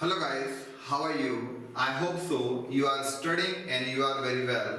Hello guys, how are you? I hope so. You are studying and you are very well.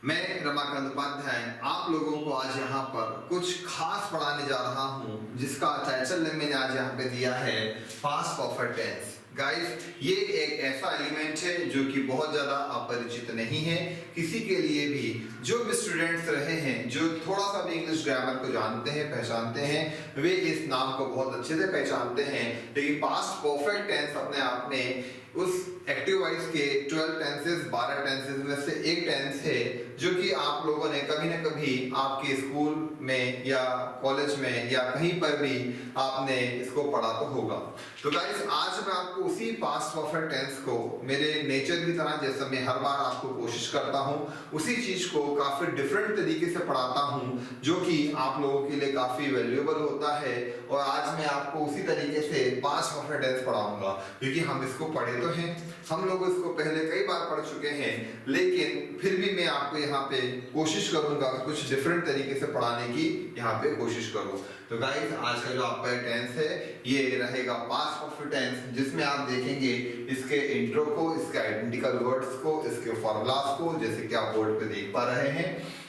मैं रमाकांत उपाध्याय आप लोगों को आज यहाँ पर कुछ खास पढ़ाने जा रहा हूँ जिसका टाइटल मैंने आज यहाँ पे दिया है पास्ट परफेक्ट टेंस। गाइस, ये एक ऐसा एलिमेंट है जो कि बहुत ज़्यादा अपरिचित नहीं है किसी के लिए भी। जो भी स्टूडेंट्स रहे हैं जो थोड़ा सा भी इंग्लिश ग्रामर को जानते हैं पहचानते हैं वे इस नाम को बहुत अच्छे से पहचानते हैं। लेकिन पास्ट परफेक्ट टेंस अपने आप में उस एक्टिव वॉइस के 12 टेंसेस 12 टेंसेस में से एक टेंस है जो कि आप लोगों ने कभी ना कभी आपके स्कूल में या कॉलेज में या कहीं पर भी आपने इसको पढ़ा तो होगा। तो गाइस, आज मैं आपको उसी पास्ट परफेक्ट टेंस को मेरे नेचर की तरह, जैसे मैं हर बार आपको कोशिश करता हूँ, उसी चीज को काफी डिफरेंट तरीके से पढ़ाता हूँ जो कि आप लोगों के लिए काफी वैल्यूएबल होता है। और आज मैं आपको उसी तरीके से पास्ट परफेक्ट टेंस पढ़ाऊंगा क्योंकि हम इसको पढ़े तो हैं, हम लोग इसको पहले कई बार पढ़ चुके हैं, लेकिन फिर भी मैं आपको यहाँ पे कोशिश करूंगा कुछ डिफरेंट तरीके से पढ़ाने की यहाँ पे कोशिश करूँ। तो गाइस, आज का जो आपका टेंस है ये रहेगा पास्ट परफेक्ट टेंस, जिसमें आप देखेंगे इसके इंट्रो को, इसके आइडेंटिकल वर्ड्स को, इसके फॉर्मूलास को, जैसे कि आप बोर्ड पे देख पा रहे हैं,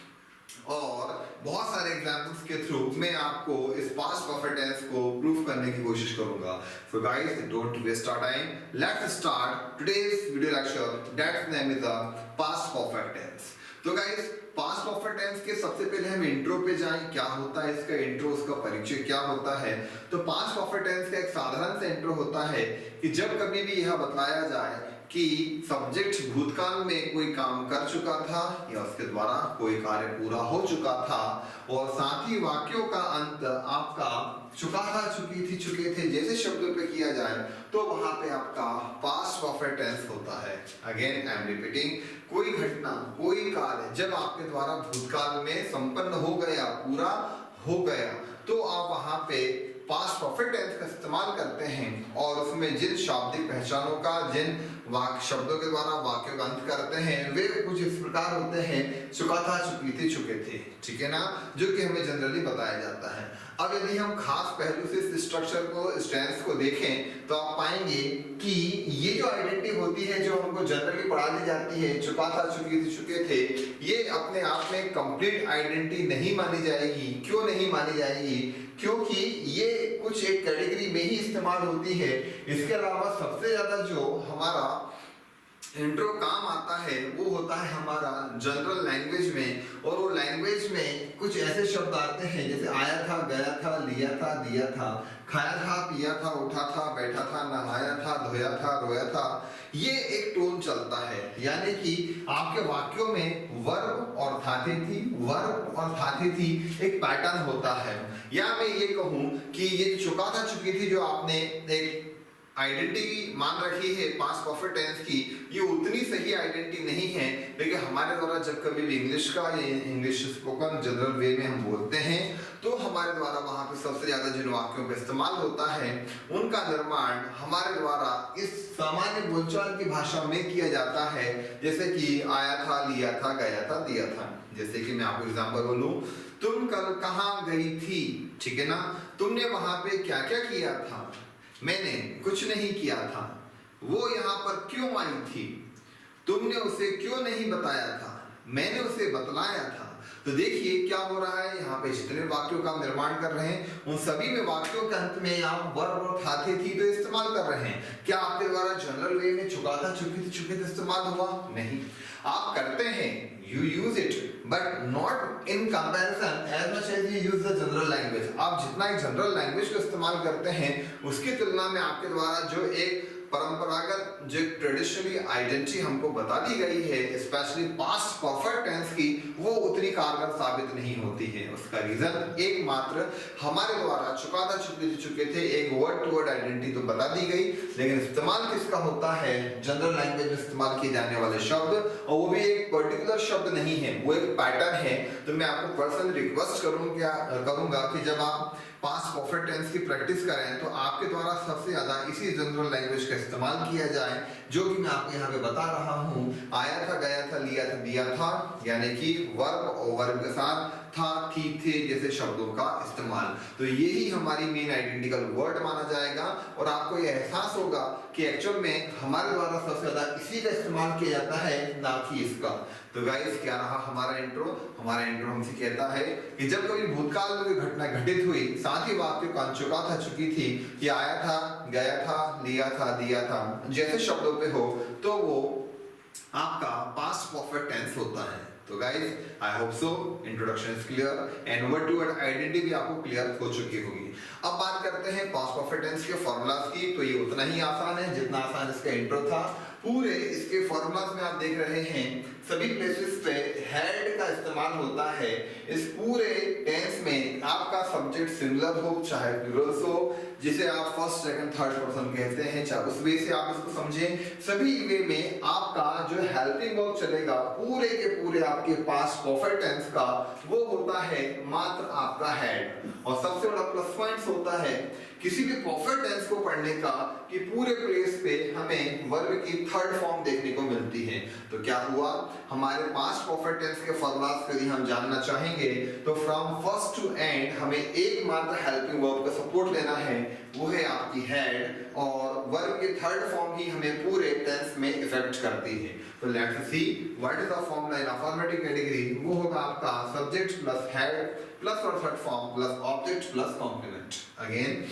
और बहुत सारे एग्जांपल्स के थ्रू मैं आपको इस पास्ट परफेक्ट टेंस को प्रूव करने की कोशिश करूंगा। So guys, don't waste our time, let's start today's video lecture that's name is the past perfect tense. तो गाइस, पास्ट परफेक्ट टेंस के सबसे पहले हम इंट्रो पे जाएं, क्या होता है इसका इंट्रो, उसका परिचय क्या होता है। तो पास्ट परफेक्ट टेंस का एक साधारण सा इंट्रो होता है कि जब कभी भी यह बतलाया जाए कि सब्जेक्ट भूतकाल में कोई काम कर चुका था या उसके द्वारा कोई कार्य पूरा हो चुका था, और साथ ही वाक्यों का अंत आपका चुका था, चुकी थी, चुके थे जैसे शब्दों पे किया जाए तो वहां पे आपका पास्ट परफेक्ट टेंस होता है। अगेन आई एम रिपीटिंग, कोई घटना कोई कार्य जब आपके द्वारा भूतकाल में संपन्न हो गया, पूरा हो गया, तो आप वहां पे पास्ट परफेक्ट टेंस का इस्तेमाल करते हैं और उसमें जिन शाब्दिक पहचानों का, जिन वाक्य शब्दों के द्वारा वाक्यों का अंत करते हैं वे कुछ इस प्रकार होते हैं, चुका था, चुकी थी, चुके थे, ठीक है ना, जो कि हमें जनरली बताया जाता है। अब यदि हम खास पहलू से इस स्ट्रक्चर को, इस टेंस को देखें तो आप पाएंगे कि ये जो आइडेंटिटी होती है जो हमको जनरली पढ़ा दी जाती है, चुका था, चुकी थी, चुके थे, ये अपने आप में कंप्लीट आइडेंटिटी नहीं मानी जाएगी। क्यों नहीं मानी जाएगी? क्योंकि ये कुछ एक कैटेगरी में ही इस्तेमाल होती है। इसके अलावा सबसे ज्यादा जो हमारा इंट्रो काम आता है वो होता है हमारा जनरल लैंग्वेज में, और वो लैंग्वेज में कुछ ऐसे शब्द आते हैं जैसे आया था, गया था, लिया था, दिया था, खाया था, पिया था, उठा था, बैठा था, नहाया था, धोया था, रोया था। ये एक टोन चलता है, यानी कि आपके वाक्यों में वर्ब और धातु थी, वर्ब और धातु थी एक पैटर्न होता है। या मैं ये कहूँ कि ये चुका था, चुकी थी जो आपने एक आइडेंटिटी मान रखी है पास्ट परफेक्ट टेंस की, ये उतनी सही आइडेंटिटी नहीं है। लेकिन हमारे द्वारा जब कभी भी इंग्लिश का, इंग्लिश स्पोकन जनरल वे में हम बोलते हैं तो हमारे द्वारा वहां पे सबसे ज्यादा जिन वाक्यों का इस्तेमाल होता है उनका निर्माण हमारे द्वारा इस सामान्य बोलचाल की भाषा में किया जाता है, जैसे कि आया था, लिया था, गया था, दिया था। जैसे कि मैं आपको एग्जाम्पल बोलूं, तुम कल कहाँ गई थी, ठीक है ना, तुमने वहां पे क्या क्या किया था, मैंने कुछ नहीं किया था, वो यहाँ पर क्यों आई थी, तुमने उसे क्यों नहीं बताया था, मैंने उसे बतलाया था। तो देखिए क्या हो रहा है, यहाँ पे जितने वाक्यों का निर्माण कर रहे हैं उन सभी में वाक्यों के अंत में आप वर्ब और धातु थी तो इस्तेमाल कर रहे हैं। क्या आपके द्वारा जनरल वे में चुका था, चुकी थी, चुके थे इस्तेमाल हुआ? नहीं। आप करते हैं, you use it but not in comparison as much as you use the general language। आप जितना एक जनरल लैंग्वेज को इस्तेमाल करते हैं उसकी तुलना में आपके द्वारा जो एक परंपरागत, जो ट्रेडिशनली आइडेंटिटी हमको बता दी गई है स्पेशली पास्ट परफेक्ट टेंस की, वो उतनी कारगर साबित नहीं होती है। उसका रीजन एकमात्र हमारे द्वारा चुका था, चुके थे एक वर्ड टू वर्ड आइडेंटिटी तो बता दी गई, लेकिन इस्तेमाल किसका होता है? जनरल लैंग्वेज में इस्तेमाल किए जाने वाले शब्द, और वो भी एक पर्टिकुलर शब्द नहीं है, वो एक पैटर्न है। तो मैं आपको पर्सनली रिक्वेस्ट करूंगा कि जब आप पास्ट परफेक्ट टेंस की प्रैक्टिस करें तो आपके द्वारा सबसे ज्यादा इसी जनरल लैंग्वेज का इस्तेमाल किया जाए, जो कि मैं आपको यहाँ पे बता रहा हूँ। आया था, गया था, लिया था, दिया था, यानी कि वर्ब और वर्ब के साथ था, थी, थे जैसे शब्दों का इस्तेमाल। तो यही हमारी मेन आइडेंटिकल वर्ड माना जाएगा और आपको ये एहसास होगा कि एक्चुअल में हमारे द्वारा सबसे ज्यादा इसी का इस्तेमाल किया जाता है, ना कि इसका। तो गाइस क्या रहा हमारा इंट्रो? हमारा इंट्रो हमसे कहता है कि जब कभी भूतकाल में कोई घटना घटित हुई, साथ ही वाक्य को चुका था, चुकी थी, कि आया था, गया था, लिया था, दिया था जैसे शब्दों पे हो, तो वो आपका पास्ट परफेक्ट टेंस होता है। तो guys I hope so introduction is clear and word to word identity भी आपको क्लियर हो चुकी होगी। अब बात करते हैं पास्ट परफेक्ट टेंस के फॉर्मूलाज की। तो ये उतना ही आसान है जितना आसान इसका इंट्रो था। पूरे इसके फॉर्मूलाज में आप देख रहे हैं सभी प्लेसेस पे हैड का इस्तेमाल होता है। इस पूरे टेंस में आपका सब्जेक्ट सिंगुलर हो चाहे प्लूरल हो, जिसे आप फर्स्ट सेकंड थर्ड पर्सन कहते हैं, चाहे उस वे से आप इसको समझें, सभी वे में आपका जो हेल्पिंग वर्ब चलेगा पूरे के पूरे आपके पास्ट परफेक्ट टेंस का, वो होता है मात्र आपका हैड। और सबसे बड़ा प्लस पॉइंट होता है किसी भी परफेक्ट टेंस को पढ़ने का कि पूरे प्लेस पे हमें वर्ब की थर्ड फॉर्म देखने को मिलती है। तो क्या हुआ, हमारे पास्ट परफेक्ट टेंस के फॉर्मूलाज यदि हम जानना चाहेंगे तो फ्रॉम फर्स्ट टू एंड हमें एकमात्र हेल्पिंग वर्ब का सपोर्ट लेना है, वो है आपकी हैड, और वर्ब की थर्ड फॉर्म ही हमें पूरे टेंस में इफेक्ट करती है। तो let's see what is the formula in affirmative category. वो होगा आपका सब्जेक्ट प्लस हैड प्लस और third form plus object plus complement. Again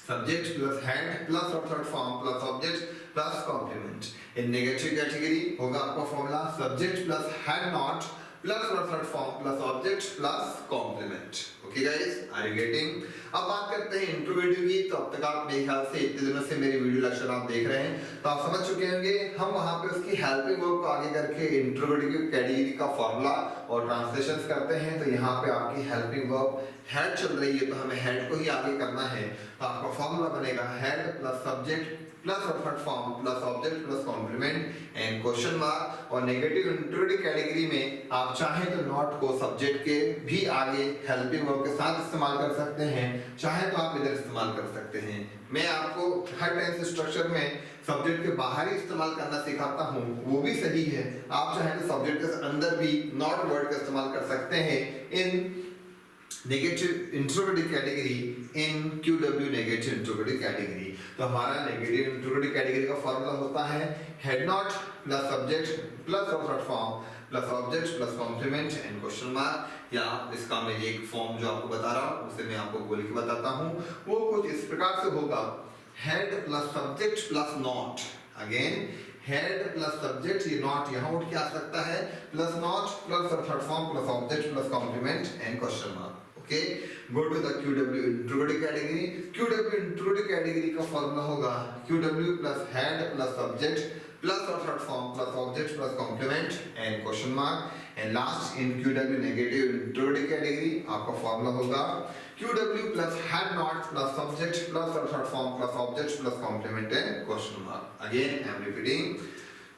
subject plus had plus or third form plus object plus complement. In negative category होगा आपका formula subject plus had not plus or third form plus object plus complement. Okay guys, are you getting? अब बात करते हैं interrogative की। तो अब तक आप मेरे ख्याल से इतने दिनों से मेरी वीडियो लेक्चर आप देख रहे हैं तो आप समझ चुके होंगे हम वहां पे उसकी हेल्पिंग वर्ब को आगे करके इंट्रोगेटिव कैटेगरी का फॉर्मूला और ट्रांसलेशंस करते हैं। तो यहाँ पे आपकी हेल्पिंग वर्ब हेड चल रही है तो हमें हेड को ही आगे करना है। तो आपका फॉर्मूला बनेगा हेड प्लस सब्जेक्ट प्लस और third form plus object plus complement and question mark. और नेगेटिव इंट्रोगेटिव कैटेगरी में आप चाहें तो नॉट को सब्जेक्ट के भी आगे हेल्पिंग वर्ब के साथ इस्तेमाल कर सकते हैं, चाहे तो आप इधर इस्तेमाल कर सकते हैं। मैं आपको हर टेंस स्ट्रक्चर में सब्जेक्ट के बाहर ही इस्तेमाल करना सिखाता हूँ, वो भी सही है। आप चाहें तो सब्जेक्ट के अंदर भी नॉट वर्ड का इस्तेमाल कर सकते हैं in negative interrogative category, in QW negative interrogative category. तो हमारा नेगेटिव इंट्रोगेटिव कैटेगरी का फॉर्मूला होता है head not plus subject plus और third form plus object plus complement and question mark. या इसका मैं एक फॉर्म जो आपको बता रहा हूँ उसे मैं आपको बोल के बताता हूँ। वो कुछ इस प्रकार से होगा head plus subject plus not. Again head plus subject, ये नॉट यहाँ उठ के आ सकता है, plus not plus third form plus object plus complement and question mark. Okay, go to the QW interrogative category. QW interrogative category का formula होगा QW plus head plus subject plus और third form plus object plus complement and question mark. And last in QW negative interrogative category आपका formula होगा QW plus had not plus subject plus or third form plus object plus complement and question mark. Again I am repeating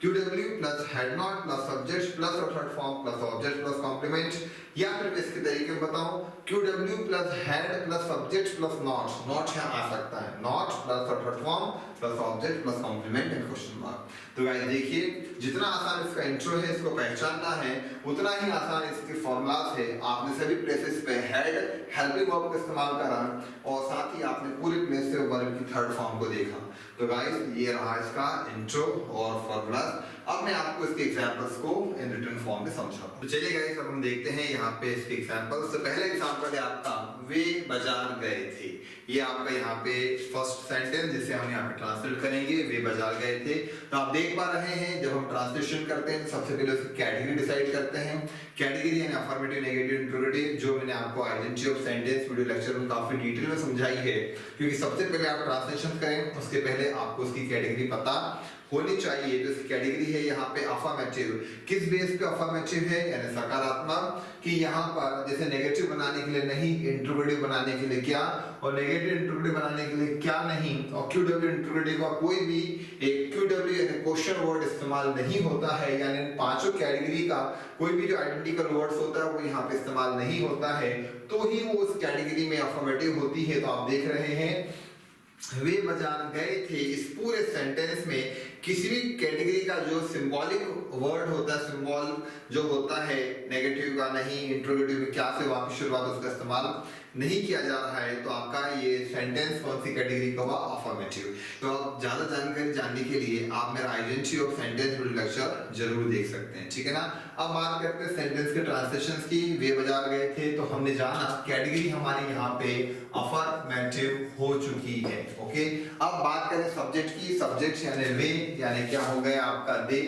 QW plus had not plus subject plus or third form plus object plus complement, या फिर इसके तरीके में बताऊं QW plus had plus subject plus not यहाँ आ सकता है not plus or third form plus object plus complement and question mark। तो गाइस देखिए जितना आसान इसका इंट्रो है, इसको पहचानना है, उतना ही आसान इसके फॉर्मूलाज है। आपने सभी प्लेसेस पे हेड हेल्पिंग वर्ब का इस्तेमाल करा और साथ ही आपने पूरे प्लेस से वर्ब की थर्ड फॉर्म को देखा। तो गाइस ये रहा इसका इंट्रो और फॉर्मूलाज। अब मैं आपको इसके एग्जांपल्स को इन रिटन फॉर्म में समझाऊंगा। तो चलिए गाइस अब हम देखते हैं यहाँ पे इसके एग्जांपल्स। तो पहला एग्जांपल है आपका वे बाजार गए थे। ये आपका यहाँ पे फर्स्ट सेंटेंस जिसे हम यहाँ पे ट्रांसलेट करेंगे, वे बाजार गए थे। तो आप देख पा रहे हैं जब हम ट्रांसलेशन करते हैं सबसे पहले उसकी कैटेगरी डिसाइड करते हैं। कैटेगरी यानी अफर्मेटिव नेगेटिव इंट्रोगेटिव, जो मैंने आपको identity of sentence video lecture में काफी डिटेल में समझाई है, क्योंकि सबसे पहले आप ट्रांसलेशन करें उसके पहले आपको उसकी कैटेगरी पता होनी चाहिए। तो इसकी कैटेगरी है यहाँ पे अफर्मेटिव। किस बेस पे अफर्मेटिव है यानी सकारात्मक, कि यहाँ पर जैसे नेगेटिव बनाने के लिए नहीं, इंट्रोगेटिव बनाने के लिए क्या, और नेगेटिव इंट्रोगेटिव बनाने के लिए क्या नहीं, और QW इंट्रोगेटिव का कोई भी एक QW यानी क्वेश्चन वर्ड इस्तेमाल नहीं होता है, यानी पांचों कैटेगरी का कोई भी जो आइडेंटिकल वर्ड्स होता है वो यहाँ पे इस्तेमाल नहीं होता है, तो ही वो उस कैटेगरी में अफर्मेटिव होती है। तो आप देख रहे हैं वे बाजार गए थे, इस पूरे सेंटेंस में किसी भी कैटेगरी का जो सिंबॉलिक वर्ड होता है, सिंबल जो होता है नेगेटिव का नहीं, इंट्रोगेटिव में क्या से वहां शुरुआत उसका इस्तेमाल नहीं किया जा रहा है, तो आपका ये सेंटेंस कौन सी कैटेगरी का हुआ? अफर्मेटिव। तो आप ज्यादा जानकारी जानने के लिए आप मेरा identity of sentence video lecture जरूर देख सकते हैं, ठीक है ना। अब बात करते हैं सेंटेंस के ट्रांसलेशंस की। वे बाजार गए थे, तो हमने जाना कैटेगरी हमारी यहाँ पे अफर्मेटिव हो चुकी है, ओके। अब बात करें सब्जेक्ट की। सब्जेक्ट यानी वे, यानी क्या हो गया आपका दे।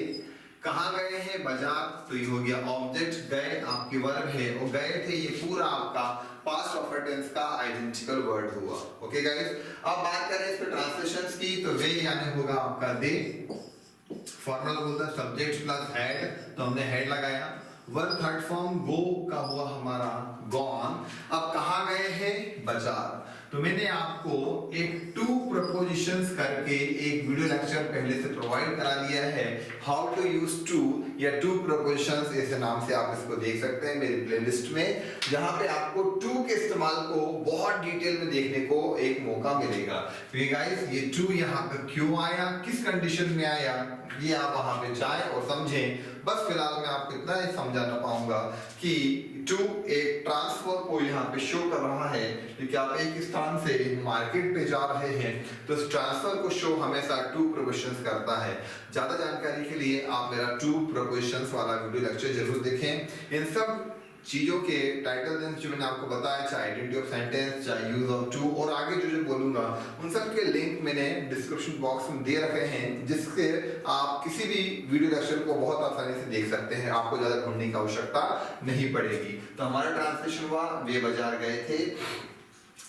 कहाँ गए हैं? बाजार, तो ये हो गया ऑब्जेक्ट। गए आपकी वर्ब है, और गए थे ये पूरा आपका पास्ट ऑफ टेंस का आइडेंटिकल वर्ड हुआ, ओके गाइस। अब बात करें इसके ट्रांसलेशंस की, तो वे यानी होगा आपका दे। फॉर्मल बोलता है सब्जेक्ट प्लस हेड, तो हमने हेड लगाया। वर्ब थर्ड फॉर्म गो का हुआ हमारा गॉन। अब कहाँ गए हैं? बाजार। तो मैंने आपको एक टू प्रपोजिशंस करके एक वीडियो लेक्चर पहले से प्रोवाइड करा दिया है, हाउ टू यूज टू या टू प्रपोजिशंस, ऐसे नाम से आप इसको देख सकते हैं मेरी प्लेलिस्ट में, जहां पे आपको टू के इस्तेमाल को बहुत डिटेल में देखने को एक मौका मिलेगा। तो गाइस ये टू यहाँ पे क्यों आया, किस कंडीशन में आया, ये आप वहां पे जाएं और समझें। बस फिलहाल मैं आपको इतना ही समझाना पाऊंगा कि टू एक ट्रांसफर को यहाँ पे शो कर रहा है, क्योंकि आप एक स्थान से मार्केट पे जा रहे हैं, तो इस ट्रांसफर को शो हमेशा टू प्रपोजिशंस करता है। ज्यादा जानकारी के लिए आप मेरा टू प्रपोजिशंस वाला वीडियो लेक्चर जरूर देखें। इन सब चीजों के टाइटल जो मैंने आपको बताया, चाहे आइडेंटिटी ऑफ सेंटेंस, चाहे यूज ऑफ टू, और आगे जो बोलूंगा उन सब के लिंक मैंने डिस्क्रिप्शन बॉक्स में दे रखे हैं, जिससे आप किसी भी वीडियो लेक्चर को बहुत आसानी से देख सकते हैं, आपको ज्यादा ढूंढने की आवश्यकता नहीं पड़ेगी। तो हमारा ट्रांसलेशन हुआ वे बाजार गए थे।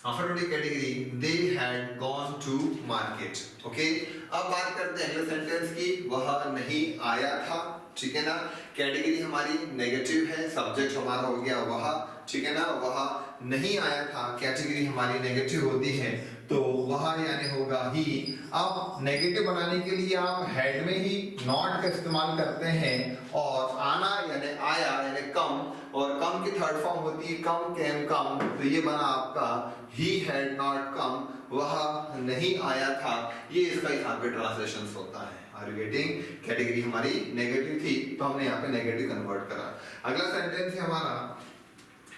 Affirmative category they had gone to market, okay. अब बात करते हैं अगले सेंटेंस की, वह नहीं आया था, ठीक है ना। कैटेगरी हमारी नेगेटिव है, सब्जेक्ट हमारा हो गया वह, ठीक है ना। वह नहीं आया था, कैटेगरी हमारी नेगेटिव होती है, तो वह यानी होगा ही। अब नेगेटिव बनाने के लिए आप हेड में ही नॉट का इस्तेमाल करते हैं, और आना यानी आया यानी कम, और कम की थर्ड फॉर्म होती है कम, कैम, कम, तो ये बना आपका ही हैड नॉट कम, वह नहीं आया था। ये इसका यहाँ पे ट्रांसलेशन होता है। Are you getting? कैटेगरी हमारी नेगेटिव थी, तो हमने यहाँ पे नेगेटिव कन्वर्ट करा। अगला सेंटेंस है हमारा,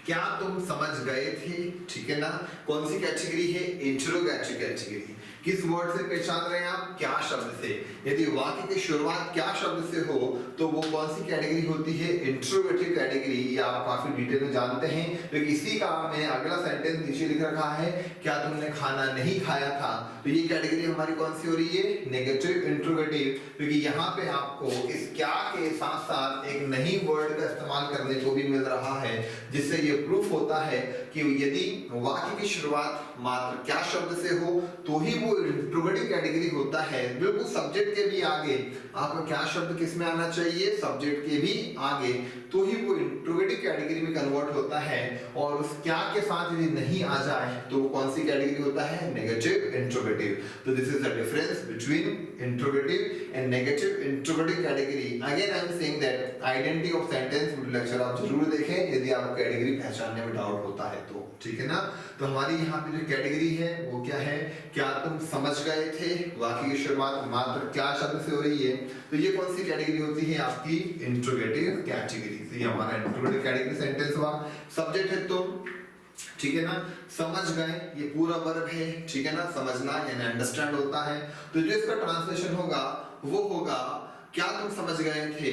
क्या तुम समझ गए थे, ठीक है ना। कौन सी कैटेगरी है? Interrogative category. किस वर्ड से पहचान रहे हैं आप? क्या शब्द से। यदि वाक्य की शुरुआत क्या शब्द से हो, तो वो कौन सी कैटेगरी होती है? Interrogative category. ये आप काफी डिटेल में जानते हैं, क्योंकि इसी का मैंने अगला सेंटेंस नीचे लिख रखा है, क्या तुमने खाना नहीं खाया था। तो ये कैटेगरी हमारी कौन सी हो रही है? नेगेटिव इंट्रोगेटिव, क्योंकि यहाँ पे आपको इस क्या के साथ साथ एक नहीं वर्ड का इस्तेमाल करने को भी मिल रहा है, जिससे ये प्रूफ होता है कि यदि वाक्य की शुरुआत मात्र क्या शब्द से हो, तो ही वो इंट्रोगेटिव कैटेगरी होता है। बिल्कुल सब्जेक्ट के भी आगे आपका क्या शब्द किस में आना चाहिए? सब्जेक्ट के भी आगे, तो ही वो इंट्रोगेटिव कैटेगरी में कन्वर्ट होता है। और उस क्या के साथ यदि नहीं आ जाए, तो कौन सी कैटेगरी होता है? Negative interrogative. तो this is the difference between interrogative and negative interrogative category. Again I am saying that identity of sentence video lecture आप जरूर देखें, यदि आपको कैटेगरी पहचानने में डाउट होता है तो, ठीक है ना। तो हमारी यहाँ पे जो कैटेगरी है वो क्या है? क्या तुम समझ गए थे। वाक्य की शुरुआत मात्र क्या शब्द से हो रही है, तो ये कौन सी कैटेगरी होती है? आपकी इंट्रोगेटिव कैटेगरी। तो ये हमारा इंट्रोगेटिव कैटेगरी सेंटेंस हुआ। सब्जेक्ट है तुम, ठीक है ना। समझ गए ये पूरा वर्ब है, ठीक है ना। समझना यानी अंडरस्टैंड होता है। तो जो इसका ट्रांसलेशन होगा वो होगा, क्या तुम समझ गए थे?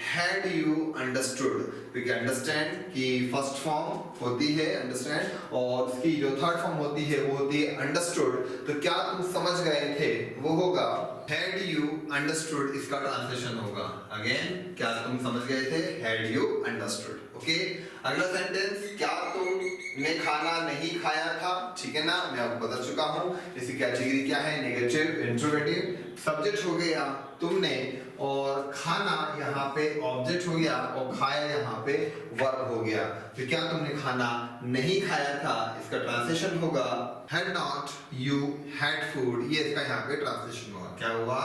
हैड यू अंडरस्टूड, क्योंकि अंडरस्टैंड की फर्स्ट फॉर्म होती है अंडरस्टैंड, और उसकी जो थर्ड फॉर्म होती है वो होती है अंडरस्टूड। तो क्या तुम समझ गए थे, वो होगा हैड यू अंडरस्टूड, इसका ट्रांसलेशन होगा। अगेन, क्या तुम समझ गए थे? Had you understood, okay. अगला सेंटेंस, क्या तुमने खाना नहीं खाया था, ठीक है ना। मैं आपको बता चुका हूं इसकी कैटेगरी क्या है? Negative interrogative. सब्जेक्ट हो गया तुमने, और खाना यहाँ पे ऑब्जेक्ट हो गया, और खाया यहाँ पे वर्ब हो गया। तो क्या तुमने खाना नहीं खाया था, इसका ट्रांसलेशन होगा had not you had food। ये इसका यहाँ पे ट्रांसलेशन होगा। क्या हुआ?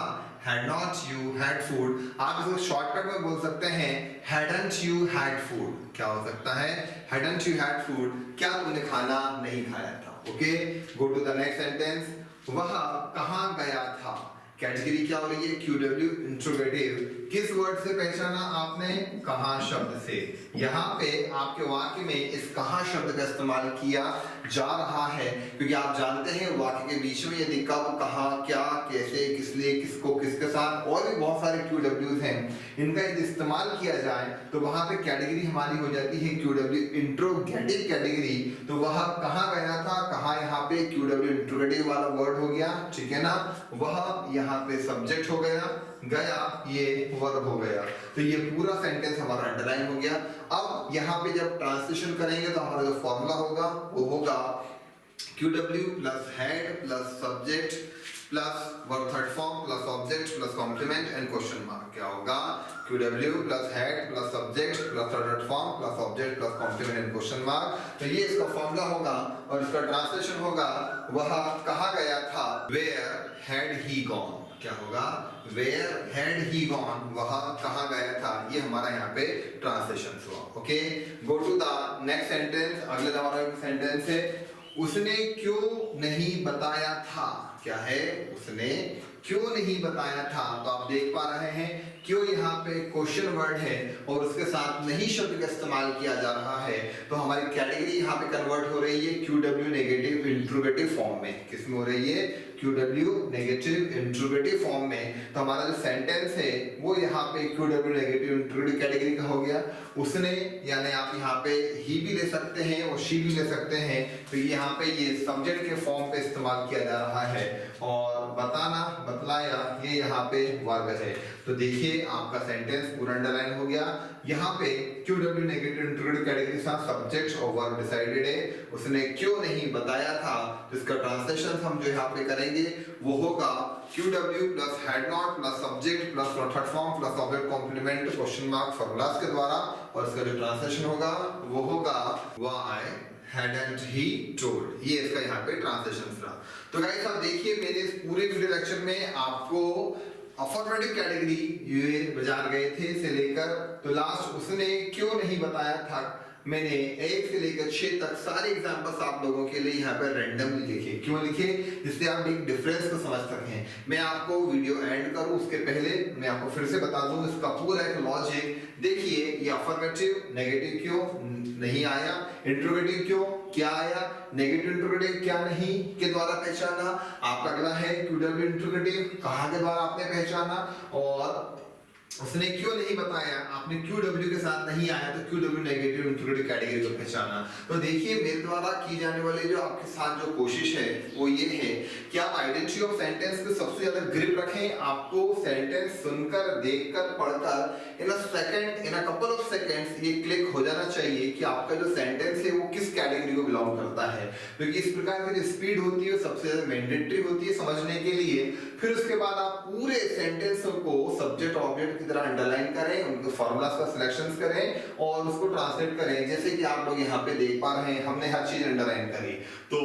had not you had food। आप इसको शॉर्टकट में बोल सकते हैं hadn't you had food। क्या हो सकता है? hadn't you had food, क्या तुमने खाना नहीं खाया था, okay. Go to the next sentence, वह कहाँ गया था। कैटेगरी क्या हो रही है, QW इंट्रोगेटिव। किस वर्ड से पहचाना आपने, कहाँ शब्द से। यहाँ पे आपके वाक्य में इस कहाँ शब्द का इस्तेमाल किया जा रहा है, क्योंकि आप जानते हैं वाक्य के बीच में यदि कब, कहाँ, क्या, कैसे, किस लिए, किसको, किसके साथ और भी बहुत सारे QWs हैं, इनका यदि इस्तेमाल किया जाए तो वहां पे कैटेगरी हमारी हो जाती है QW इंट्रोगेटिव कैटेगरी। तो वह कहाँ गया था, कहाँ यहाँ पे QW इंट्रोगेटिव वाला वर्ड हो गया, ठीक है ना। वह यहाँ पे सब्जेक्ट हो गया, गया ये वर्ब हो गया। तो ये पूरा सेंटेंस हमारा अंडरलाइन हो गया। अब यहाँ पे जब ट्रांसलेशन करेंगे तो हमारा जो फॉर्मूला होगा वो होगा QW plus head plus subject plus verb third form plus object plus complement and question mark. क्या होगा, QW plus head plus subject plus third form plus object plus complement and question mark. तो ये इसका formula होगा और इसका translation होगा वह कहाँ गया था, वेयर हैड ही गॉन। क्या होगा, वेयर हैड ही गॉन, वह कहाँ गया था। ये हमारा यहाँ पे ट्रांसलेशन हुआ। Okay, go to the next sentence. अगले हमारा सेंटेंस है, उसने क्यों नहीं बताया था। क्या है, उसने क्यों नहीं बताया था। तो आप देख पा रहे हैं क्यों यहाँ पे क्वेश्चन वर्ड है और उसके साथ नहीं शब्द का इस्तेमाल किया जा रहा है। तो हमारी कैटेगरी यहाँ पे कन्वर्ट हो रही है QW नेगेटिव इंट्रोगेटिव फॉर्म में। किसमें हो रही है, QW नेगेटिव इंट्रोगेटिव फॉर्म में। तो हमारा जो सेंटेंस है वो यहाँ पे QW नेगेटिव इंट्रोगेटिव कैटेगरी का हो गया। उसने यानी आप यहाँ पे ही भी ले सकते हैं और शी भी ले सकते हैं। तो यहाँ पे ये सब्जेक्ट के फॉर्म पे इस्तेमाल किया जा रहा है और बताना, बतलाया, ये यहाँ पे वर्ब है। तो देखिए आपका सेंटेंस पूरा अंडरलाइन हो गया। यहाँ पे QW नेगेटिव इंट्रोगेटिव कैटेगरी के साथ सब्जेक्ट और वर्ब डिसाइडेड है। उसने क्यों नहीं बताया था, तो इसका ट्रांसलेशन हम जो यहाँ पे करेंगे वो होगा QW plus had not plus subject plus third form plus object complement question mark formulas के द्वारा। और इसका जो ट्रांसलेशन होगा वो होगा व्हाई hadn't he told। ये इसका यहाँ पे ट्रांसलेशन था। तो गाइस आप देखिए मेरे इस पूरे वीडियो लेक्चर में आपको अफर्मेटिव कैटेगरी ये बाजार गए थे से लेकर तो लास्ट उसने क्यों नहीं बताया था, मैंने 1 से लेकर 6 तक सारे एग्जांपल्स आप लोगों के लिए यहाँ पर रैंडमली लिखे। क्यों लिखे, जिससे आप एक डिफरेंस को समझ सकें। मैं आपको वीडियो एंड करूं उसके पहले मैं आपको फिर से बता दूं इसका पूरा एक लॉजिक। देखिए ये अफर्मेटिव नेगेटिव क्यों नहीं आया, इंट्रोगेटिव क्यों क्या आया, नेगेटिव इंट्रोगेटिव क्या नहीं के द्वारा पहचाना। आपका अगला है QW इंट्रोगेटिव कहाँ के द्वारा आपने पहचाना, और उसने क्यों नहीं बताया, आपने QW के साथ नहीं आया तो QW नेगेटिव इंट्रोगेटिव कैटेगरी को पहचाना। तो देखिए मेरे द्वारा की जाने वाली जो आपके साथ जो कोशिश है वो ये है कि आप आइडेंटिटी ऑफ सेंटेंस पे सबसे ज्यादा ग्रिप रखें। आपको सेंटेंस सुनकर, देखकर, पढ़कर in a second, in a couple of seconds ये क्लिक हो जाना चाहिए कि आपका जो सेंटेंस है वो किस कैटेगरी को बिलोंग करता है। क्योंकि इस प्रकार की जो स्पीड होती है सबसे ज्यादा मैंडेटरी होती है समझने के लिए। फिर उसके बाद आप पूरे सेंटेंस को सब्जेक्ट ऑब्जेक्ट की तरह अंडरलाइन करें, उनके फॉर्मूलास का सिलेक्शंस करें और उसको ट्रांसलेट करें। जैसे कि आप लोग यहाँ पे देख पा रहे हैं हमने हर चीज अंडरलाइन करी। तो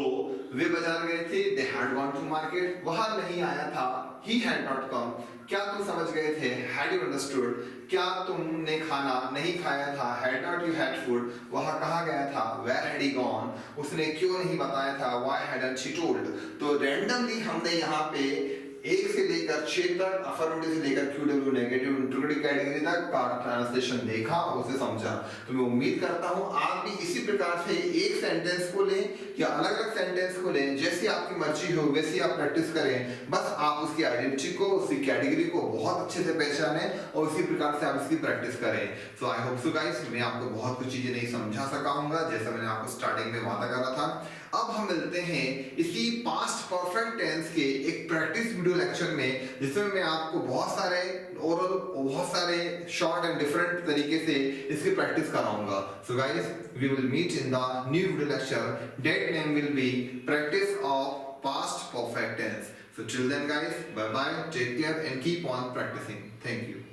वे बाजार गए थे, they had gone to market, वहां नहीं आया था, ही हैड नॉट कम। क्या तुम समझ गए थे, हैड यू अंडरस्टूड, क्या तुमने खाना नहीं खाया था, had not you had food, वहां कहाँ गया था, वेयर हैड ही गॉन, उसने क्यों नहीं बताया था, व्हाई हैडंट शी टोल्ड। तो रैंडमली हमने यहाँ पे 1 से लेकर 6 तक अफर्मेटिव से लेकर QW नेगेटिव इंट्रोगेटिव कैटेगरी तक का ट्रांसलेशन देखा, उसे समझा। तो मैं उम्मीद करता हूं आप भी इसी प्रकार से एक सेंटेंस को लें या अलग-अलग सेंटेंस को लें, जैसी आपकी मर्जी हो वैसी आप प्रैक्टिस करें। बस आप उसकी आइडेंटिटी को, उसकी कैटेगरी को बहुत अच्छे से पहचानें और उसी प्रकार से आप इसकी प्रैक्टिस करें। सो आई होप सो गाइस मैं आपको बहुत कुछ चीजें नहीं समझा सका हूंगा जैसा मैंने आपको स्टार्टिंग में वादा करा था। अब हम मिलते हैं इसी पास्ट परफेक्ट टेंस के एक प्रैक्टिस वीडियो लेक्चर में, जिसमें मैं आपको बहुत सारे ओरल, बहुत सारे शॉर्ट एंड डिफरेंट तरीके से इसकी प्रैक्टिस कराऊंगा। So guys we will meet in the new video lecture, that name will be practice of past perfect tense. So till then guys, bye bye, take care and keep on practicing. Thank you.